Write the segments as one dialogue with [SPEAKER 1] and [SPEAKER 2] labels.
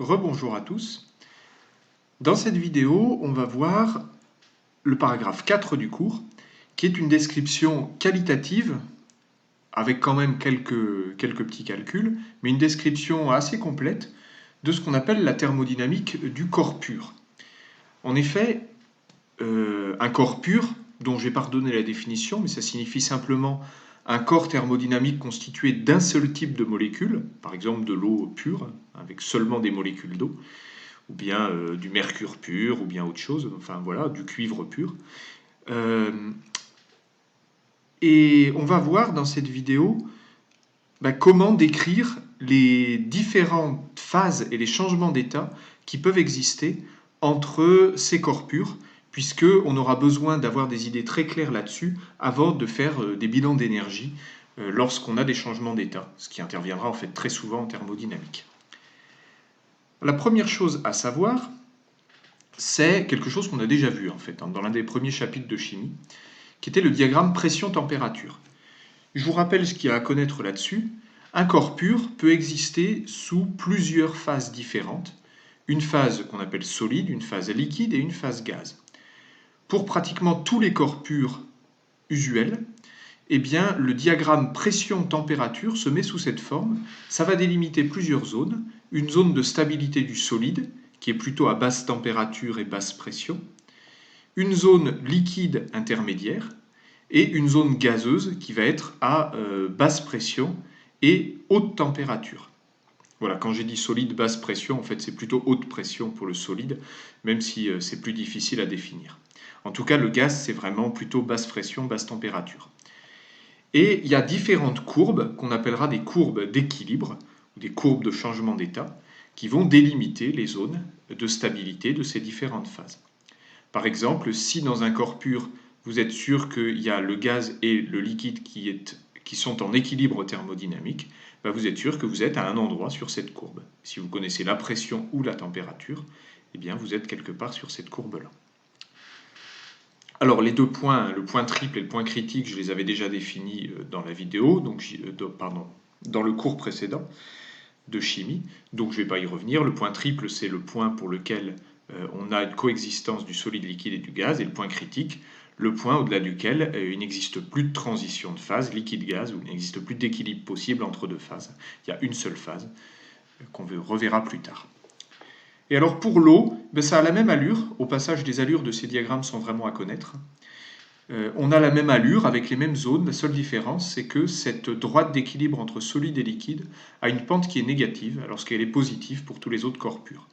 [SPEAKER 1] Rebonjour à tous. Dans cette vidéo, on va voir le paragraphe 4 du cours, qui est une description qualitative, avec quand même quelques petits calculs, mais une description assez complète de ce qu'on appelle la thermodynamique du corps pur. En effet, un corps pur, dont je vais pas redonner la définition, mais ça signifie simplement un corps thermodynamique constitué d'un seul type de molécules, par exemple de l'eau pure, avec seulement des molécules d'eau, ou bien du mercure pur, ou bien autre chose, enfin voilà, du cuivre pur. Et on va voir dans cette vidéo comment décrire les différentes phases et les changements d'état qui peuvent exister entre ces corps purs, puisqu'on aura besoin d'avoir des idées très claires là-dessus avant de faire des bilans d'énergie lorsqu'on a des changements d'état, ce qui interviendra en fait très souvent en thermodynamique. La première chose à savoir, c'est quelque chose qu'on a déjà vu en fait dans l'un des premiers chapitres de chimie, qui était le diagramme pression-température. Je vous rappelle ce qu'il y a à connaître là-dessus. Un corps pur peut exister sous plusieurs phases différentes. Une phase qu'on appelle solide, une phase liquide et une phase gaz. Pour pratiquement tous les corps purs usuels, eh bien, le diagramme pression-température se met sous cette forme. Ça va délimiter plusieurs zones. Une zone de stabilité du solide, qui est plutôt à basse température et basse pression. Une zone liquide intermédiaire, et une zone gazeuse qui va être à basse pression et haute température. Voilà, quand j'ai dit solide, basse pression, en fait c'est plutôt haute pression pour le solide, même si c'est plus difficile à définir. En tout cas, le gaz, c'est vraiment plutôt basse pression, basse température. Et il y a différentes courbes qu'on appellera des courbes d'équilibre, ou des courbes de changement d'état, qui vont délimiter les zones de stabilité de ces différentes phases. Par exemple, si dans un corps pur, vous êtes sûr qu'il y a le gaz et le liquide qui sont en équilibre thermodynamique, vous êtes sûr que vous êtes à un endroit sur cette courbe. Si vous connaissez la pression ou la température, eh bien vous êtes quelque part sur cette courbe-là. Alors les deux points, le point triple et le point critique, je les avais déjà définis dans la vidéo, dans le cours précédent de chimie, donc je ne vais pas y revenir. Le point triple, c'est le point pour lequel on a une coexistence du solide, liquide et du gaz, et le point critique, le point au-delà duquel il n'existe plus de transition de phase liquide-gaz, ou il n'existe plus d'équilibre possible entre deux phases. Il y a une seule phase qu'on reverra plus tard. Et alors pour l'eau, ça a la même allure. Au passage, les allures de ces diagrammes sont vraiment à connaître. On a la même allure avec les mêmes zones. La seule différence, c'est que cette droite d'équilibre entre solide et liquide a une pente qui est négative, alors qu'elle est positive pour tous les autres corps purs.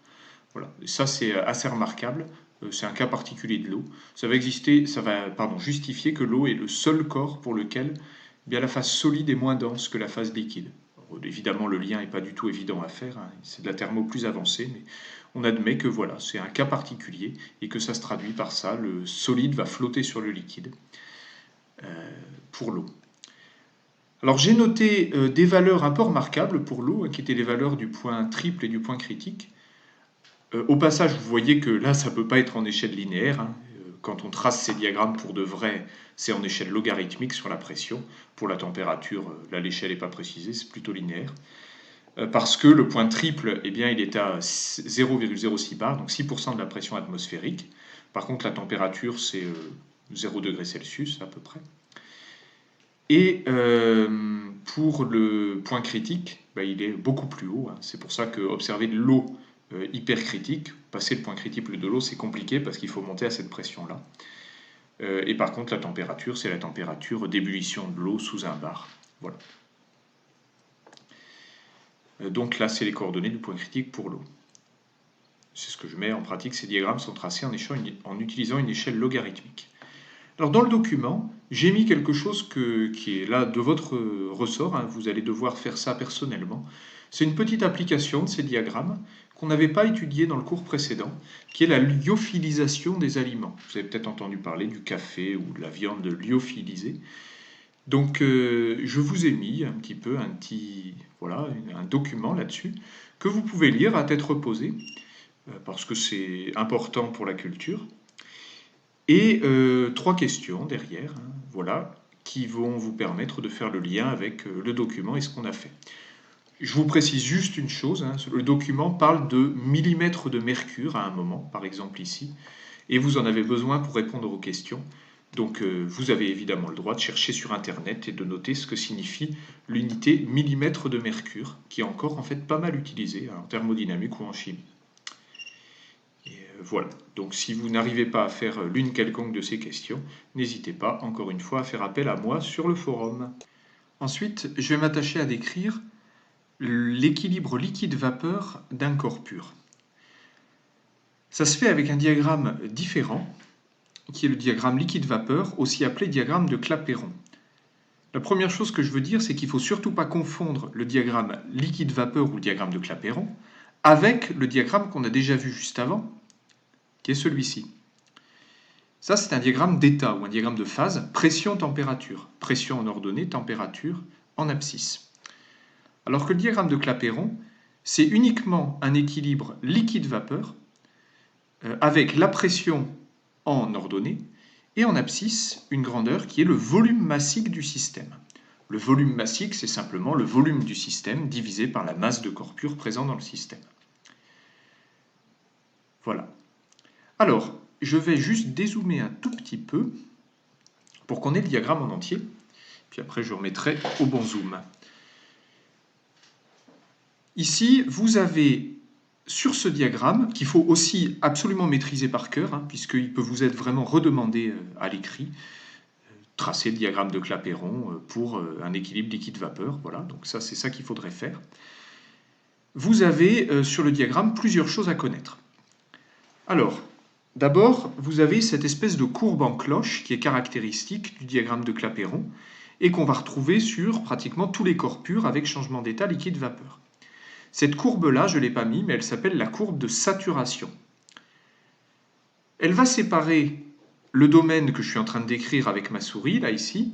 [SPEAKER 1] Voilà. Et ça, c'est assez remarquable. C'est un cas particulier de l'eau. Ça va justifier que l'eau est le seul corps pour lequel la phase solide est moins dense que la phase liquide. Alors, évidemment, le lien n'est pas du tout évident à faire. C'est de la thermo plus avancée, mais on admet que voilà, c'est un cas particulier et que ça se traduit par ça. Le solide va flotter sur le liquide pour l'eau. Alors j'ai noté des valeurs un peu remarquables pour l'eau, qui étaient les valeurs du point triple et du point critique. Au passage, vous voyez que là, ça ne peut pas être en échelle linéaire. Quand on trace ces diagrammes pour de vrai, c'est en échelle logarithmique sur la pression. Pour la température, là, l'échelle n'est pas précisée, c'est plutôt linéaire. Parce que le point triple, il est à 0,06 bar, donc 6% de la pression atmosphérique. Par contre, la température, c'est 0 degré Celsius à peu près. Et pour le point critique, il est beaucoup plus haut. C'est pour ça que observer de l'eau hypercritique, passer le point critique de l'eau, c'est compliqué parce qu'il faut monter à cette pression-là. Et par contre, la température, c'est la température d'ébullition de l'eau sous un bar. Voilà. Donc là, c'est les coordonnées du point critique pour l'eau. C'est ce que je mets en pratique. Ces diagrammes sont tracés en utilisant une échelle logarithmique. Alors dans le document, j'ai mis quelque chose qui est là de votre ressort. Vous allez devoir faire ça personnellement. C'est une petite application de ces diagrammes qu'on n'avait pas étudié dans le cours précédent, qui est la lyophilisation des aliments. Vous avez peut-être entendu parler du café ou de la viande lyophilisée. Donc je vous ai mis un document là-dessus que vous pouvez lire à tête reposée, parce que c'est important pour la culture. Et 3 questions derrière, qui vont vous permettre de faire le lien avec le document et ce qu'on a fait. Je vous précise juste une chose, hein, le document parle de millimètres de mercure à un moment, par exemple ici, et vous en avez besoin pour répondre aux questions. Donc vous avez évidemment le droit de chercher sur Internet et de noter ce que signifie l'unité millimètre de mercure, qui est encore en fait pas mal utilisée en thermodynamique ou en chimie. Et voilà, donc si vous n'arrivez pas à faire l'une quelconque de ces questions, n'hésitez pas encore une fois à faire appel à moi sur le forum. Ensuite, je vais m'attacher à décrire l'équilibre liquide-vapeur d'un corps pur. Ça se fait avec un diagramme différent, qui est le diagramme liquide-vapeur, aussi appelé diagramme de Clapeyron. La première chose que je veux dire, c'est qu'il ne faut surtout pas confondre le diagramme liquide-vapeur ou le diagramme de Clapeyron avec le diagramme qu'on a déjà vu juste avant, qui est celui-ci. Ça, c'est un diagramme d'état ou un diagramme de phase, pression-température. Pression en ordonnée, température en abscisse. Alors que le diagramme de Clapeyron, c'est uniquement un équilibre liquide-vapeur avec la pression en ordonnée et en abscisse une grandeur qui est le volume massique du système. Le volume massique, c'est simplement le volume du système divisé par la masse de corps pur présent dans le système. Voilà. Alors, je vais juste dézoomer un tout petit peu pour qu'on ait le diagramme en entier. Puis après, je remettrai au bon zoom. Ici, vous avez sur ce diagramme, qu'il faut aussi absolument maîtriser par cœur, hein, puisqu'il peut vous être vraiment redemandé à l'écrit, tracer le diagramme de Clapeyron pour un équilibre liquide-vapeur. Voilà, donc ça, c'est ça qu'il faudrait faire. Vous avez sur le diagramme plusieurs choses à connaître. Alors, d'abord, vous avez cette espèce de courbe en cloche qui est caractéristique du diagramme de Clapeyron et qu'on va retrouver sur pratiquement tous les corps purs avec changement d'état liquide-vapeur. Cette courbe-là, je ne l'ai pas mis, mais elle s'appelle la courbe de saturation. Elle va séparer le domaine que je suis en train de décrire avec ma souris, là, ici,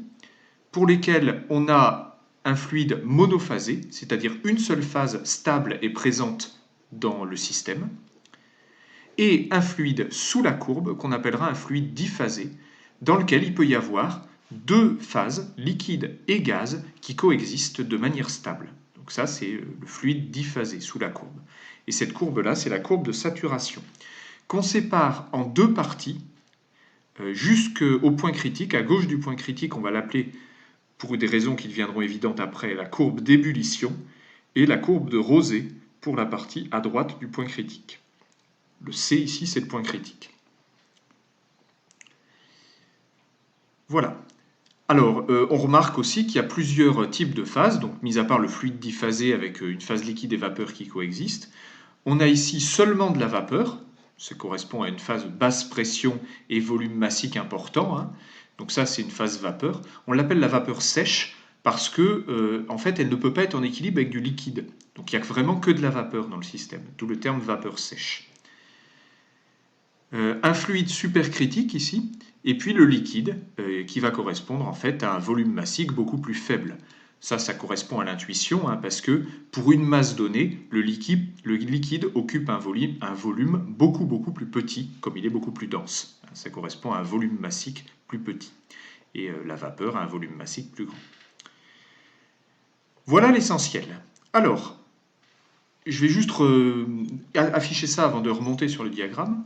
[SPEAKER 1] pour lesquels on a un fluide monophasé, c'est-à-dire une seule phase stable est présente dans le système, et un fluide sous la courbe qu'on appellera un fluide diphasé, dans lequel il peut y avoir deux phases, liquide et gaz, qui coexistent de manière stable. Donc ça, c'est le fluide diphasé sous la courbe. Et cette courbe-là, c'est la courbe de saturation, qu'on sépare en deux parties, jusqu'au point critique. À gauche du point critique, on va l'appeler, pour des raisons qui deviendront évidentes après, la courbe d'ébullition, et la courbe de Rosé pour la partie à droite du point critique. Le C ici, c'est le point critique. Voilà. Alors, on remarque aussi qu'il y a plusieurs types de phases, donc mis à part le fluide diphasé avec une phase liquide et vapeur qui coexistent. On a ici seulement de la vapeur, ça correspond à une phase basse pression et volume massique important, hein. Donc ça, c'est une phase vapeur. On l'appelle la vapeur sèche parce que, en fait, elle ne peut pas être en équilibre avec du liquide. Donc il n'y a vraiment que de la vapeur dans le système, d'où le terme vapeur sèche. Un fluide supercritique ici, et puis le liquide qui va correspondre en fait à un volume massique beaucoup plus faible. Ça correspond à l'intuition, hein, parce que pour une masse donnée, le liquide occupe un volume beaucoup plus petit, comme il est beaucoup plus dense. Ça correspond à un volume massique plus petit. Et la vapeur a un volume massique plus grand. Voilà l'essentiel. Alors, je vais juste afficher ça avant de remonter sur le diagramme.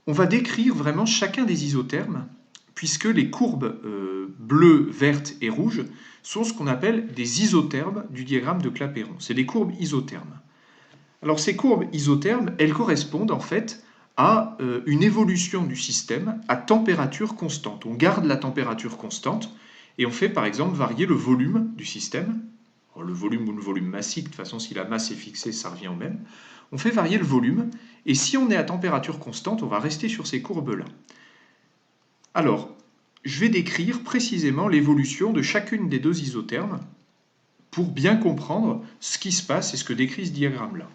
[SPEAKER 1] On va décrire vraiment chacun des isothermes, puisque les courbes bleues, vertes et rouges sont ce qu'on appelle des isothermes du diagramme de Clapeyron. C'est des courbes isothermes. Alors ces courbes isothermes, elles correspondent en fait à une évolution du système à température constante. On garde la température constante et on fait par exemple varier le volume du système. Alors, le volume ou le volume massique, de toute façon si la masse est fixée, ça revient au même. On fait varier le volume, et si on est à température constante, on va rester sur ces courbes-là. Alors, je vais décrire précisément l'évolution de chacune des deux isothermes pour bien comprendre ce qui se passe et ce que décrit ce diagramme-là.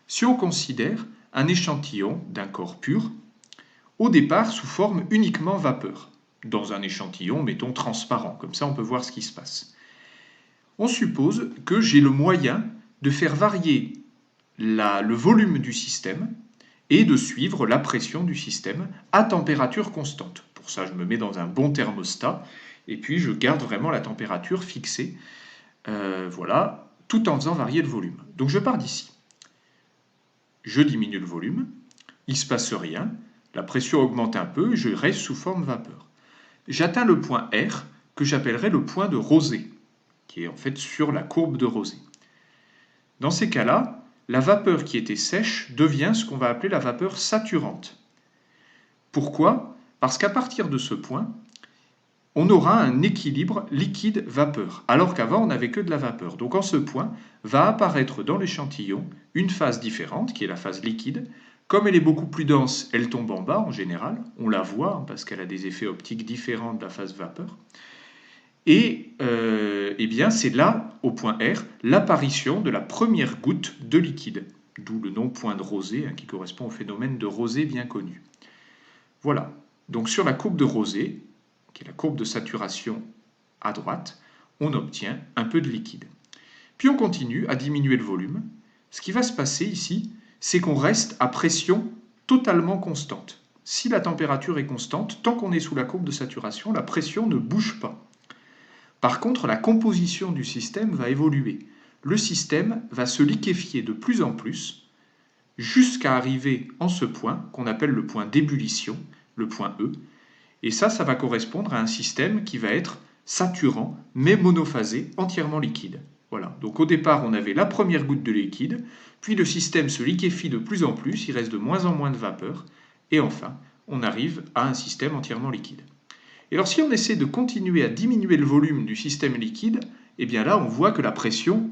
[SPEAKER 1] Si on considère un échantillon d'un corps pur, au départ sous forme uniquement vapeur, dans un échantillon, mettons, transparent, comme ça on peut voir ce qui se passe. On suppose que j'ai le moyen de faire varier le volume du système et de suivre la pression du système à température constante. Pour ça, je me mets dans un bon thermostat et puis je garde vraiment la température fixée. Voilà, tout en faisant varier le volume. Donc je pars d'ici. Je diminue le volume, il ne se passe rien, la pression augmente un peu, je reste sous forme vapeur. J'atteins le point R, que j'appellerai le point de rosée, qui est en fait sur la courbe de rosée. Dans ces cas-là, la vapeur qui était sèche devient ce qu'on va appeler la vapeur saturante. Pourquoi? Parce qu'à partir de ce point, on aura un équilibre liquide-vapeur, alors qu'avant on n'avait que de la vapeur. Donc en ce point, va apparaître dans l'échantillon une phase différente, qui est la phase liquide. Comme elle est beaucoup plus dense, elle tombe en bas en général, on la voit parce qu'elle a des effets optiques différents de la phase vapeur. Et eh bien c'est là, au point R, l'apparition de la première goutte de liquide, d'où le nom point de rosée, qui correspond au phénomène de rosée bien connu. Voilà, donc sur la courbe de rosée, qui est la courbe de saturation à droite, on obtient un peu de liquide. Puis on continue à diminuer le volume. Ce qui va se passer ici, c'est qu'on reste à pression totalement constante. Si la température est constante, tant qu'on est sous la courbe de saturation, la pression ne bouge pas. Par contre, la composition du système va évoluer. Le système va se liquéfier de plus en plus jusqu'à arriver en ce point qu'on appelle le point d'ébullition, le point E. Et ça va correspondre à un système qui va être saturant, mais monophasé, entièrement liquide. Voilà. Donc au départ, on avait la première goutte de liquide, puis le système se liquéfie de plus en plus, il reste de moins en moins de vapeur, et enfin, on arrive à un système entièrement liquide. Et alors si on essaie de continuer à diminuer le volume du système liquide, eh bien là, on voit que la pression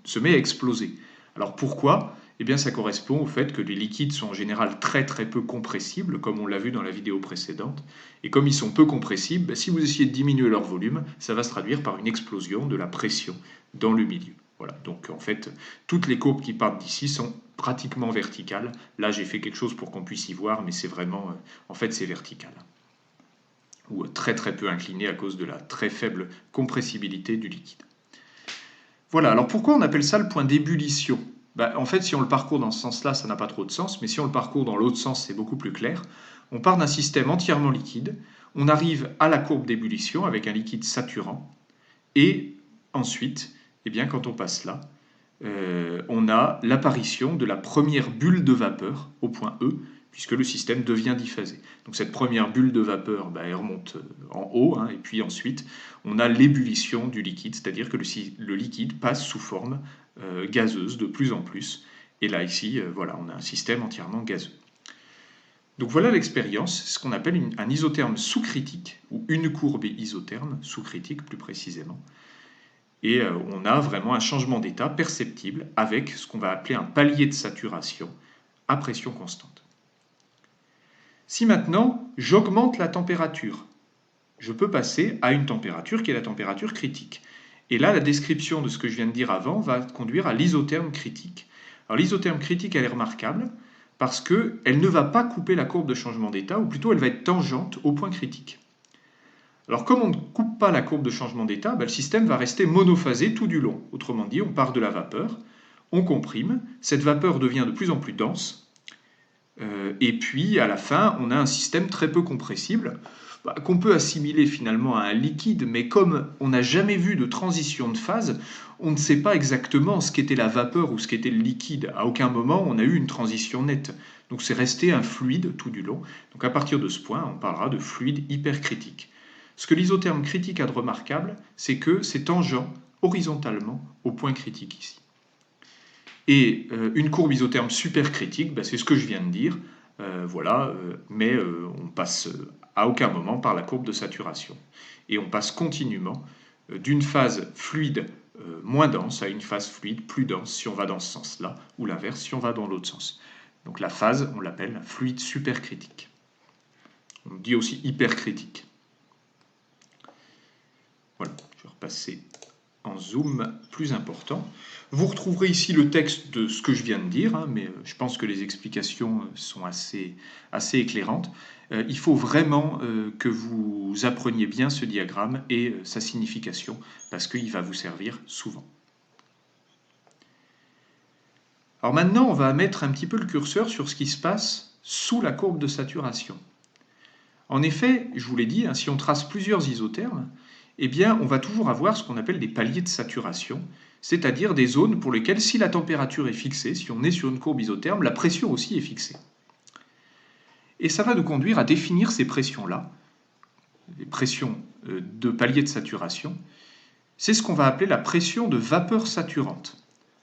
[SPEAKER 1] se met à exploser. Alors pourquoi? Eh bien ça correspond au fait que les liquides sont en général très très peu compressibles, comme on l'a vu dans la vidéo précédente. Et comme ils sont peu compressibles, si vous essayez de diminuer leur volume, ça va se traduire par une explosion de la pression dans le milieu. Voilà, donc en fait, toutes les courbes qui partent d'ici sont pratiquement verticales. Là, j'ai fait quelque chose pour qu'on puisse y voir, mais c'est vraiment, en fait, c'est vertical. Ou très très peu incliné à cause de la très faible compressibilité du liquide. Voilà, alors pourquoi on appelle ça le point d'ébullition? En fait, si on le parcourt dans ce sens-là, ça n'a pas trop de sens, mais si on le parcourt dans l'autre sens, c'est beaucoup plus clair. On part d'un système entièrement liquide, on arrive à la courbe d'ébullition avec un liquide saturant, et ensuite, eh bien, quand on passe là, on a l'apparition de la première bulle de vapeur au point E, puisque le système devient diphasé. Donc cette première bulle de vapeur, elle remonte en haut, et puis ensuite, on a l'ébullition du liquide, c'est-à-dire que le liquide passe sous forme gazeuse de plus en plus. Et là, ici, voilà, on a un système entièrement gazeux. Donc voilà l'expérience, ce qu'on appelle un isotherme sous-critique, ou une courbe isotherme sous-critique plus précisément. Et on a vraiment un changement d'état perceptible avec ce qu'on va appeler un palier de saturation à pression constante. Si maintenant j'augmente la température, je peux passer à une température qui est la température critique. Et là, la description de ce que je viens de dire avant va conduire à l'isotherme critique. Alors l'isotherme critique, elle est remarquable parce qu'elle ne va pas couper la courbe de changement d'état, ou plutôt elle va être tangente au point critique. Alors comme on ne coupe pas la courbe de changement d'état, le système va rester monophasé tout du long. Autrement dit, on part de la vapeur, on comprime, cette vapeur devient de plus en plus dense, et puis à la fin, on a un système très peu compressible, qu'on peut assimiler finalement à un liquide, mais comme on n'a jamais vu de transition de phase, on ne sait pas exactement ce qu'était la vapeur ou ce qu'était le liquide. À aucun moment on a eu une transition nette. Donc c'est resté un fluide tout du long. Donc à partir de ce point, on parlera de fluide hypercritique. Ce que l'isotherme critique a de remarquable, c'est que c'est tangent horizontalement au point critique ici. Et une courbe isotherme supercritique, c'est ce que je viens de dire, mais on passe à aucun moment par la courbe de saturation. Et on passe continuellement d'une phase fluide moins dense à une phase fluide plus dense si on va dans ce sens-là, ou l'inverse si on va dans l'autre sens. Donc la phase, on l'appelle fluide supercritique. On dit aussi hypercritique. Voilà, je vais repasser en zoom plus important. Vous retrouverez ici le texte de ce que je viens de dire, mais je pense que les explications sont assez éclairantes. Il faut vraiment que vous appreniez bien ce diagramme et sa signification, parce qu'il va vous servir souvent. Alors maintenant, on va mettre un petit peu le curseur sur ce qui se passe sous la courbe de saturation. En effet, je vous l'ai dit, si on trace plusieurs isothermes, eh bien, on va toujours avoir ce qu'on appelle des paliers de saturation, c'est-à-dire des zones pour lesquelles, si la température est fixée, si on est sur une courbe isotherme, la pression aussi est fixée. Et ça va nous conduire à définir ces pressions-là, les pressions de paliers de saturation. C'est ce qu'on va appeler la pression de vapeur saturante.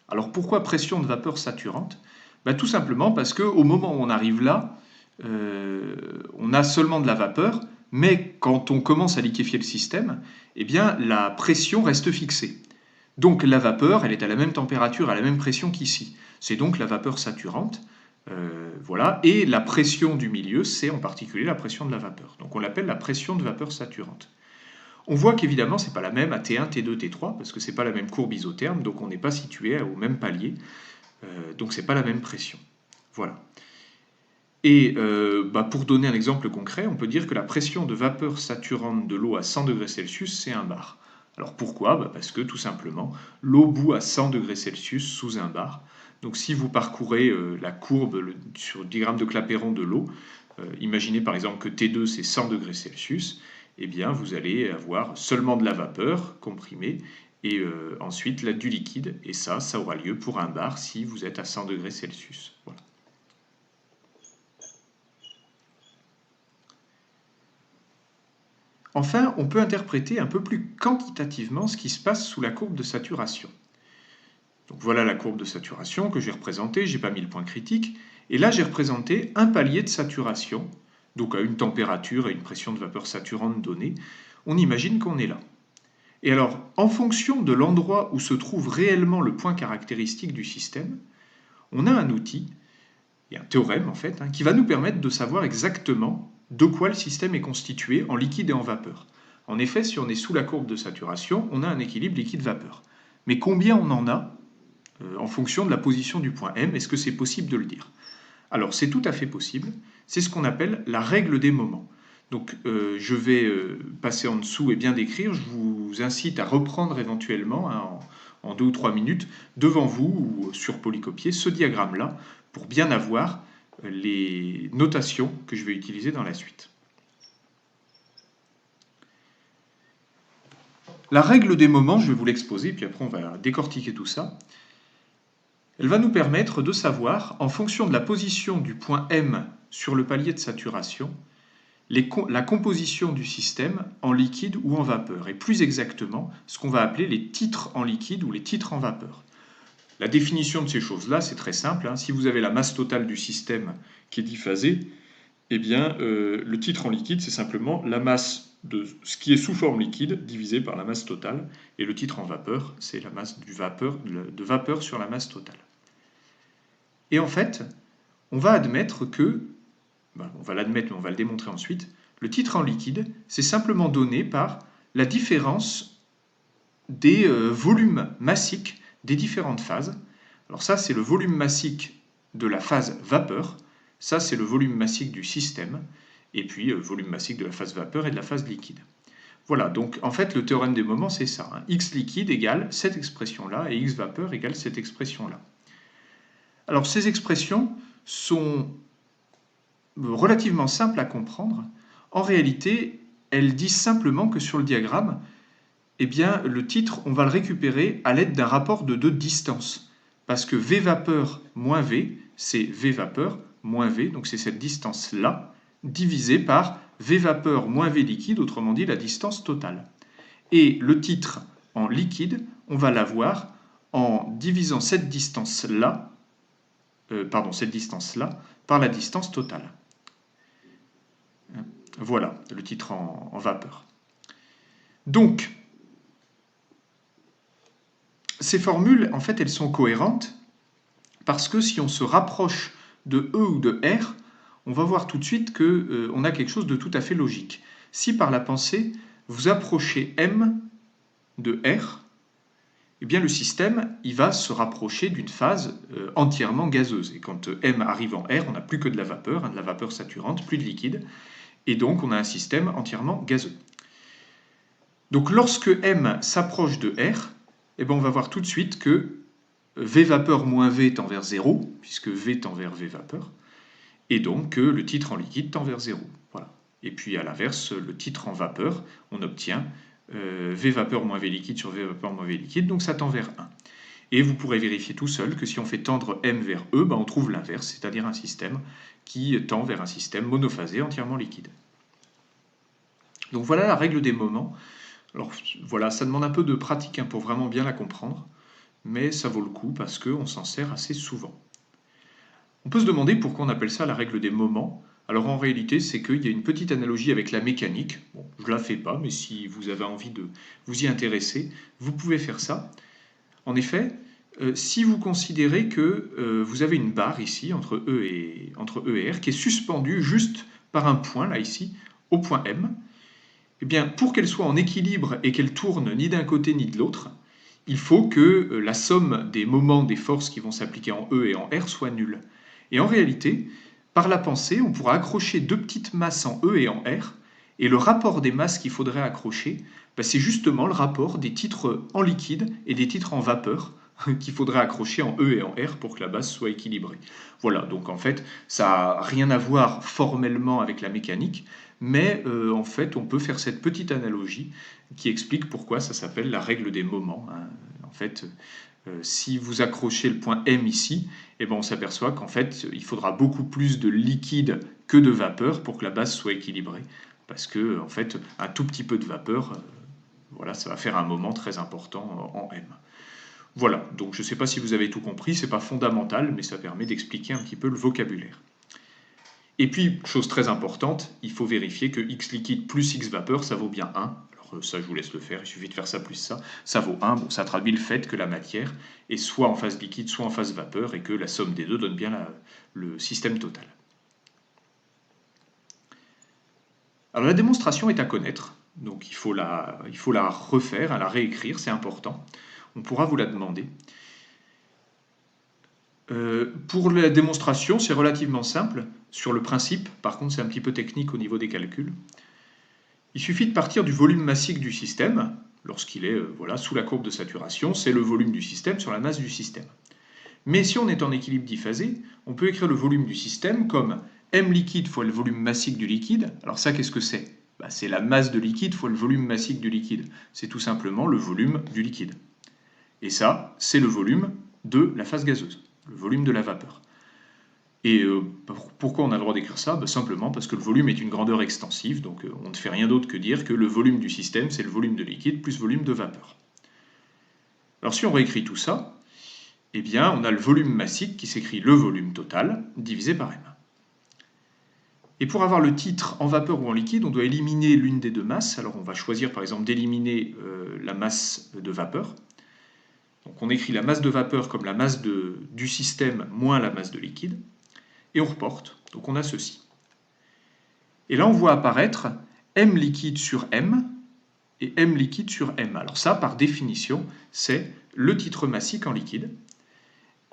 [SPEAKER 1] Alors pourquoi pression de vapeur saturante? Tout simplement parce qu'au moment où on arrive là, on a seulement de la vapeur, mais quand on commence à liquéfier le système, eh bien, la pression reste fixée. Donc la vapeur, elle est à la même température, à la même pression qu'ici. C'est donc la vapeur saturante. Voilà. Et la pression du milieu, c'est en particulier la pression de la vapeur. Donc on l'appelle la pression de vapeur saturante. On voit qu'évidemment, ce n'est pas la même à T1, T2, T3, parce que ce n'est pas la même courbe isotherme, donc on n'est pas situé au même palier, donc ce n'est pas la même pression. Voilà. Et pour donner un exemple concret, on peut dire que la pression de vapeur saturante de l'eau à 100 degrés Celsius, c'est 1 bar. Alors pourquoi? Parce que tout simplement, l'eau bout à 100 degrés Celsius sous 1 bar. Donc si vous parcourez la courbe sur le diagramme de Clapeyron de l'eau, imaginez par exemple que T2 c'est 100 degrés Celsius, eh bien vous allez avoir seulement de la vapeur comprimée et ensuite du liquide. Et ça aura lieu pour 1 bar si vous êtes à 100 degrés Celsius. Voilà. Enfin, on peut interpréter un peu plus quantitativement ce qui se passe sous la courbe de saturation. Donc voilà la courbe de saturation que j'ai représentée, j'ai pas mis le point critique, et là j'ai représenté un palier de saturation, donc à une température et une pression de vapeur saturante donnée. On imagine qu'on est là. Et alors, en fonction de l'endroit où se trouve réellement le point caractéristique du système, on a un outil, et un théorème en fait, qui va nous permettre de savoir exactement de quoi le système est constitué en liquide et en vapeur. En effet, si on est sous la courbe de saturation, on a un équilibre liquide-vapeur. Mais combien on en a en fonction de la position du point M? Est-ce que c'est possible de le dire? Alors c'est tout à fait possible. C'est ce qu'on appelle la règle des moments. Donc je vais passer en dessous et bien décrire. Je vous incite à reprendre éventuellement en 2 ou 3 minutes devant vous ou sur polycopier ce diagramme-là pour bien avoir les notations que je vais utiliser dans la suite. La règle des moments, je vais vous l'exposer, puis après on va décortiquer tout ça. Elle va nous permettre de savoir, en fonction de la position du point M sur le palier de saturation, la composition du système en liquide ou en vapeur, et plus exactement ce qu'on va appeler les titres en liquide ou les titres en vapeur. La définition de ces choses-là, c'est très simple. Si vous avez la masse totale du système qui est diphasée, eh bien, le titre en liquide, c'est simplement la masse de ce qui est sous forme liquide divisé par la masse totale. Et le titre en vapeur, c'est la masse de vapeur sur la masse totale. Et en fait, on va admettre que, on va l'admettre, mais on va le démontrer ensuite, le titre en liquide, c'est simplement donné par la différence des volumes massiques des différentes phases. Alors ça, c'est le volume massique de la phase vapeur. Ça, c'est le volume massique du système. Et puis, volume massique de la phase vapeur et de la phase liquide. Voilà, donc en fait, le théorème des moments, c'est ça. X liquide égale cette expression-là et X vapeur égale cette expression-là. Alors, ces expressions sont relativement simples à comprendre. En réalité, elles disent simplement que sur le diagramme, eh bien, le titre, on va le récupérer à l'aide d'un rapport de 2 distances. Parce que V vapeur moins V, c'est V vapeur moins V, donc c'est cette distance-là, divisée par V vapeur moins V liquide, autrement dit la distance totale. Et le titre en liquide, on va l'avoir en divisant cette distance-là, par la distance totale. Voilà, le titre en vapeur. Donc, ces formules, en fait, elles sont cohérentes parce que si on se rapproche de E ou de R, on va voir tout de suite qu'on a quelque chose de tout à fait logique. Si par la pensée, vous approchez M de R, eh bien le système il va se rapprocher d'une phase entièrement gazeuse. Et quand M arrive en R, on n'a plus que de la vapeur saturante, plus de liquide, et donc on a un système entièrement gazeux. Donc lorsque M s'approche de R, eh bien, on va voir tout de suite que V vapeur moins V tend vers 0, puisque V tend vers V vapeur, et donc que le titre en liquide tend vers 0. Voilà. Et puis à l'inverse, le titre en vapeur, on obtient V vapeur moins V liquide sur V vapeur moins V liquide, donc ça tend vers 1. Et vous pourrez vérifier tout seul que si on fait tendre M vers E, on trouve l'inverse, c'est-à-dire un système qui tend vers un système monophasé entièrement liquide. Donc voilà la règle des moments. Alors voilà, ça demande un peu de pratique pour vraiment bien la comprendre, mais ça vaut le coup parce qu'on s'en sert assez souvent. On peut se demander pourquoi on appelle ça la règle des moments. Alors en réalité, c'est qu'il y a une petite analogie avec la mécanique. Bon, je ne la fais pas, mais si vous avez envie de vous y intéresser, vous pouvez faire ça. En effet, si vous considérez que vous avez une barre ici, entre E et R, qui est suspendue juste par un point, là ici, au point M, eh bien, pour qu'elle soit en équilibre et qu'elle tourne ni d'un côté ni de l'autre, il faut que la somme des moments des forces qui vont s'appliquer en E et en R soit nulle. Et en réalité, par la pensée, on pourra accrocher deux petites masses en E et en R, et le rapport des masses qu'il faudrait accrocher, c'est justement le rapport des titres en liquide et des titres en vapeur qu'il faudrait accrocher en E et en R pour que la base soit équilibrée. Voilà, donc en fait, ça n'a rien à voir formellement avec la mécanique, mais en fait, on peut faire cette petite analogie qui explique pourquoi ça s'appelle la règle des moments. En fait, si vous accrochez le point M ici, on s'aperçoit qu'en fait, il faudra beaucoup plus de liquide que de vapeur pour que la base soit équilibrée. Parce que, en fait, un tout petit peu de vapeur, voilà, ça va faire un moment très important en M. Voilà, donc je ne sais pas si vous avez tout compris, c'est pas fondamental, mais ça permet d'expliquer un petit peu le vocabulaire. Et puis, chose très importante, il faut vérifier que X liquide plus X vapeur, ça vaut bien 1. Alors ça, je vous laisse le faire, il suffit de faire ça plus ça vaut 1. Bon, ça traduit le fait que la matière est soit en phase liquide, soit en phase vapeur, et que la somme des deux donne bien le système total. Alors la démonstration est à connaître, donc il faut la refaire, la réécrire, c'est important. On pourra vous la demander. Pour la démonstration, c'est relativement simple sur le principe. Par contre, c'est un petit peu technique au niveau des calculs. Il suffit de partir du volume massique du système, lorsqu'il est sous la courbe de saturation, c'est le volume du système sur la masse du système. Mais si on est en équilibre diphasé, on peut écrire le volume du système comme M liquide fois le volume massique du liquide. Alors ça, qu'est-ce que c'est ? C'est la masse de liquide fois le volume massique du liquide. C'est tout simplement le volume du liquide. Et ça, c'est le volume de la phase gazeuse, le volume de la vapeur. Et pourquoi on a le droit d'écrire ça ? Simplement parce que le volume est une grandeur extensive, donc on ne fait rien d'autre que dire que le volume du système, c'est le volume de liquide plus volume de vapeur. Alors si on réécrit tout ça, on a le volume massique qui s'écrit le volume total divisé par M. Et pour avoir le titre en vapeur ou en liquide, on doit éliminer l'une des deux masses. Alors on va choisir par exemple d'éliminer la masse de vapeur. Donc on écrit la masse de vapeur comme la masse du système moins la masse de liquide. Et on reporte. Donc on a ceci. Et là on voit apparaître M liquide sur M et M liquide sur M. Alors ça, par définition, c'est le titre massique en liquide.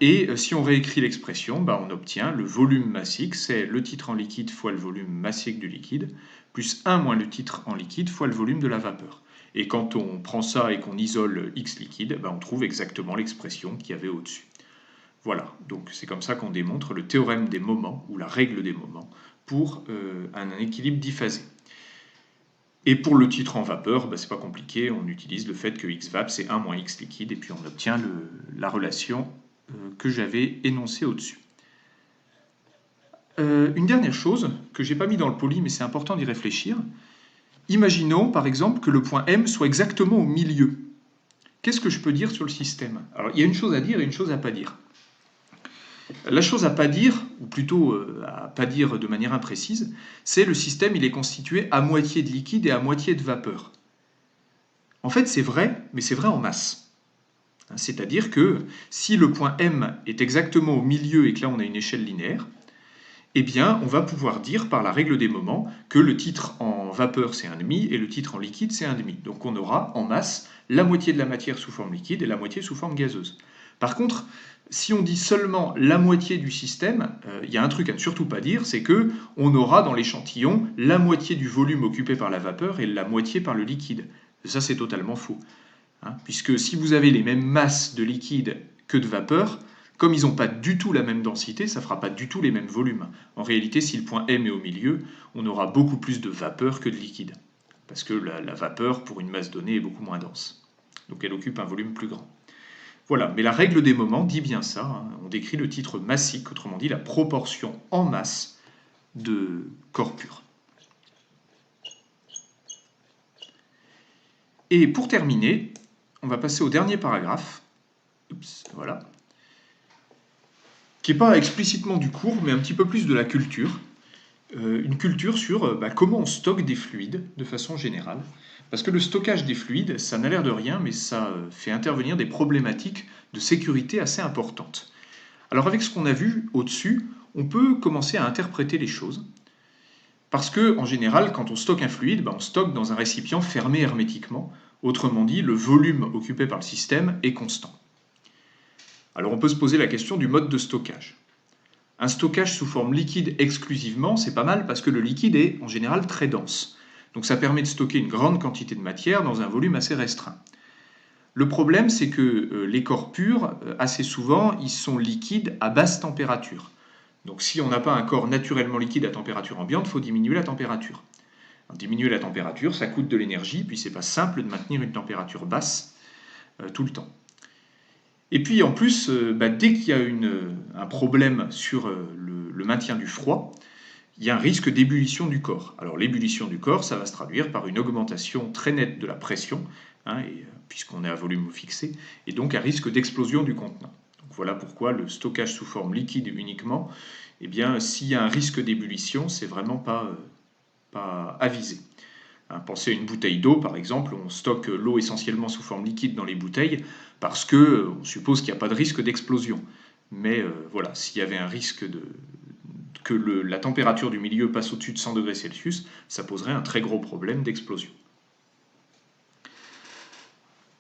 [SPEAKER 1] Et si on réécrit l'expression, on obtient le volume massique, c'est le titre en liquide fois le volume massique du liquide, plus 1 moins le titre en liquide fois le volume de la vapeur. Et quand on prend ça et qu'on isole X liquide, on trouve exactement l'expression qu'il y avait au-dessus. Voilà, donc c'est comme ça qu'on démontre le théorème des moments, ou la règle des moments, pour un équilibre diphasé. Et pour le titre en vapeur, c'est pas compliqué, on utilise le fait que X vap c'est 1 moins X liquide, et puis on obtient la relation que j'avais énoncée au-dessus. Une dernière chose, que j'ai pas mis dans le poly, mais c'est important d'y réfléchir. Imaginons, par exemple, que le point M soit exactement au milieu. Qu'est-ce que je peux dire sur le système ? Alors, il y a une chose à dire et une chose à pas dire. La chose à pas dire, ou plutôt à pas dire de manière imprécise, c'est le système, il est constitué à moitié de liquide et à moitié de vapeur. En fait, c'est vrai, mais c'est vrai en masse. C'est-à-dire que si le point M est exactement au milieu et que là on a une échelle linéaire, on va pouvoir dire par la règle des moments que le titre en vapeur c'est 1,5 et le titre en liquide c'est 1,5. Donc on aura en masse la moitié de la matière sous forme liquide et la moitié sous forme gazeuse. Par contre, si on dit seulement la moitié du système, il y a un truc à ne surtout pas dire, c'est que on aura dans l'échantillon la moitié du volume occupé par la vapeur et la moitié par le liquide. Ça c'est totalement faux. Puisque si vous avez les mêmes masses de liquide que de vapeur, comme ils n'ont pas du tout la même densité, ça ne fera pas du tout les mêmes volumes. En réalité, si le point M est au milieu, on aura beaucoup plus de vapeur que de liquide. parce que la vapeur, pour une masse donnée, est beaucoup moins dense. Donc elle occupe un volume plus grand. Voilà, mais la règle des moments dit bien ça, hein. On décrit le titre massique, autrement dit la proportion en masse de corps pur. Et pour terminer, on va passer au dernier paragraphe, voilà, qui n'est pas explicitement du cours, mais un petit peu plus de la culture. Une culture sur comment on stocke des fluides de façon générale. Parce que le stockage des fluides, ça n'a l'air de rien, mais ça fait intervenir des problématiques de sécurité assez importantes. Alors avec ce qu'on a vu au-dessus, on peut commencer à interpréter les choses. Parce que, en général, quand on stocke un fluide, on stocke dans un récipient fermé hermétiquement. Autrement dit, le volume occupé par le système est constant. Alors on peut se poser la question du mode de stockage. Un stockage sous forme liquide exclusivement, c'est pas mal parce que le liquide est en général très dense. Donc ça permet de stocker une grande quantité de matière dans un volume assez restreint. Le problème, c'est que les corps purs, assez souvent, ils sont liquides à basse température. Donc si on n'a pas un corps naturellement liquide à température ambiante, il faut diminuer la température. Diminuer la température, ça coûte de l'énergie, puis c'est pas simple de maintenir une température basse tout le temps. Et puis en plus, dès qu'il y a un problème sur le maintien du froid, il y a un risque d'ébullition du corps. Alors l'ébullition du corps, ça va se traduire par une augmentation très nette de la pression, puisqu'on est à volume fixé, et donc un risque d'explosion du contenant. Donc voilà pourquoi le stockage sous forme liquide uniquement, s'il y a un risque d'ébullition, c'est vraiment pas avisé. Pensez à une bouteille d'eau, par exemple, on stocke l'eau essentiellement sous forme liquide dans les bouteilles parce qu'on suppose qu'il n'y a pas de risque d'explosion. Mais voilà, s'il y avait un risque que la température du milieu passe au-dessus de 100 degrés Celsius, ça poserait un très gros problème d'explosion.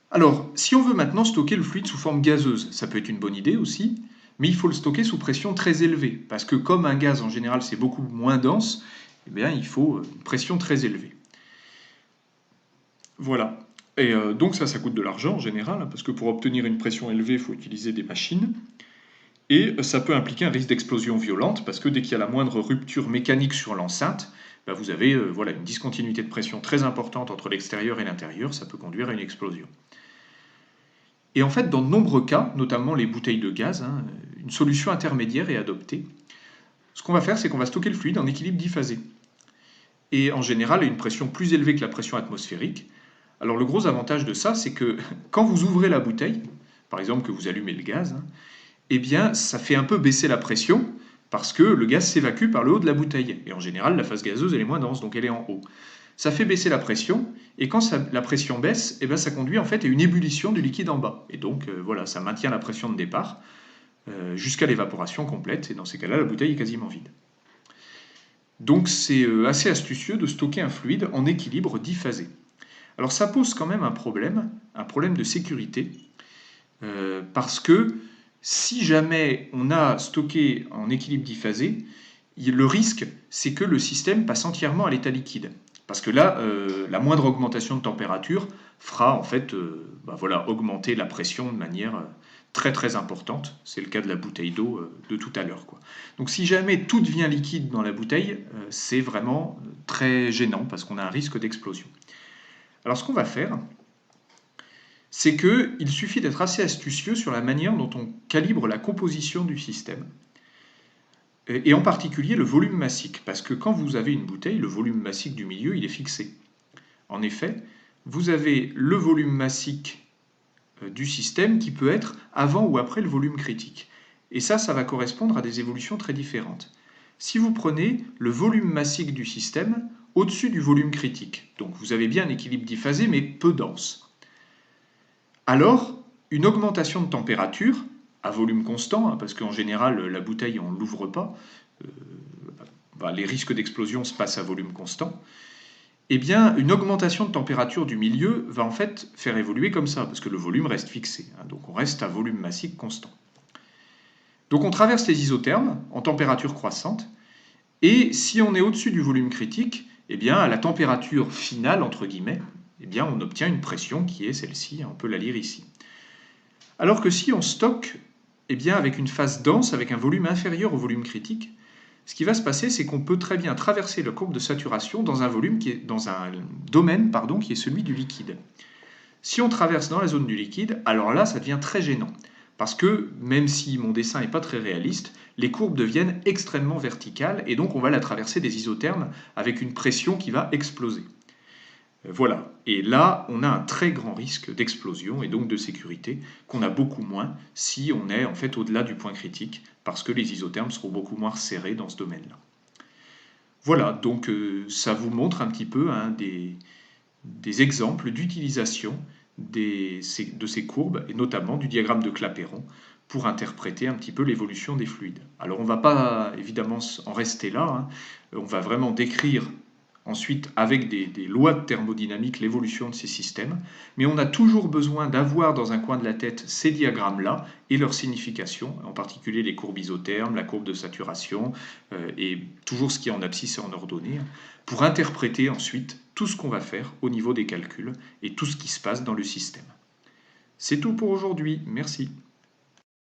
[SPEAKER 1] Alors, si on veut maintenant stocker le fluide sous forme gazeuse, ça peut être une bonne idée aussi, mais il faut le stocker sous pression très élevée, parce que comme un gaz en général c'est beaucoup moins dense, il faut une pression très élevée. Voilà. Et donc ça coûte de l'argent en général, parce que pour obtenir une pression élevée, il faut utiliser des machines. Et ça peut impliquer un risque d'explosion violente, parce que dès qu'il y a la moindre rupture mécanique sur l'enceinte, vous avez une discontinuité de pression très importante entre l'extérieur et l'intérieur, ça peut conduire à une explosion. Et en fait, dans de nombreux cas, notamment les bouteilles de gaz, une solution intermédiaire est adoptée. Ce qu'on va faire, c'est qu'on va stocker le fluide en équilibre diphasé. Et en général, à une pression plus élevée que la pression atmosphérique. Alors le gros avantage de ça, c'est que quand vous ouvrez la bouteille, par exemple que vous allumez le gaz, ça fait un peu baisser la pression parce que le gaz s'évacue par le haut de la bouteille. Et en général, la phase gazeuse, elle est moins dense, donc elle est en haut. Ça fait baisser la pression, et quand la pression baisse, ça conduit en fait à une ébullition du liquide en bas. Et donc ça maintient la pression de départ jusqu'à l'évaporation complète, et dans ces cas-là, la bouteille est quasiment vide. Donc c'est assez astucieux de stocker un fluide en équilibre diphasé. Alors ça pose quand même un problème de sécurité, parce que si jamais on a stocké en équilibre diphasé, le risque c'est que le système passe entièrement à l'état liquide. Parce que là, la moindre augmentation de température fera en fait augmenter la pression de manière très très importante. C'est le cas de la bouteille d'eau de tout à l'heure. Donc si jamais tout devient liquide dans la bouteille, c'est vraiment très gênant parce qu'on a un risque d'explosion. Alors ce qu'on va faire, c'est qu'il suffit d'être assez astucieux sur la manière dont on calibre la composition du système, et en particulier le volume massique, parce que quand vous avez une bouteille, le volume massique du milieu, il est fixé. En effet, vous avez le volume massique du système qui peut être avant ou après le volume critique. Et ça va correspondre à des évolutions très différentes. Si vous prenez le volume massique du système au-dessus du volume critique, donc vous avez bien un équilibre diphasé mais peu dense, alors une augmentation de température à volume constant, parce qu'en général la bouteille on ne l'ouvre pas, les risques d'explosion se passent à volume constant, une augmentation de température du milieu va en fait faire évoluer comme ça, parce que le volume reste fixé, donc on reste à volume massique constant. Donc on traverse les isothermes en température croissante, et si on est au-dessus du volume critique, à la température finale, entre guillemets, on obtient une pression qui est celle-ci, on peut la lire ici. Alors que si on stocke avec une phase dense, avec un volume inférieur au volume critique, Ce qui va se passer, c'est qu'on peut très bien traverser la courbe de saturation dans un domaine qui est celui du liquide. Si on traverse dans la zone du liquide, alors là, ça devient très gênant. Parce que, même si mon dessin n'est pas très réaliste, les courbes deviennent extrêmement verticales et donc on va la traverser des isothermes avec une pression qui va exploser. Voilà. Et là, on a un très grand risque d'explosion et donc de sécurité qu'on a beaucoup moins si on est en fait au-delà du point critique parce que les isothermes seront beaucoup moins serrés dans ce domaine-là. Voilà, donc ça vous montre un petit peu des exemples d'utilisation de ces courbes, et notamment du diagramme de Clapeyron, pour interpréter un petit peu l'évolution des fluides. Alors on ne va pas évidemment en rester là, hein. On va vraiment décrire ensuite avec des lois de thermodynamique l'évolution de ces systèmes, mais on a toujours besoin d'avoir dans un coin de la tête ces diagrammes-là et leur signification, en particulier les courbes isothermes, la courbe de saturation, et toujours ce qui est en abscisse et en ordonnée, pour interpréter ensuite tout ce qu'on va faire au niveau des calculs et tout ce qui se passe dans le système. C'est tout pour aujourd'hui, merci.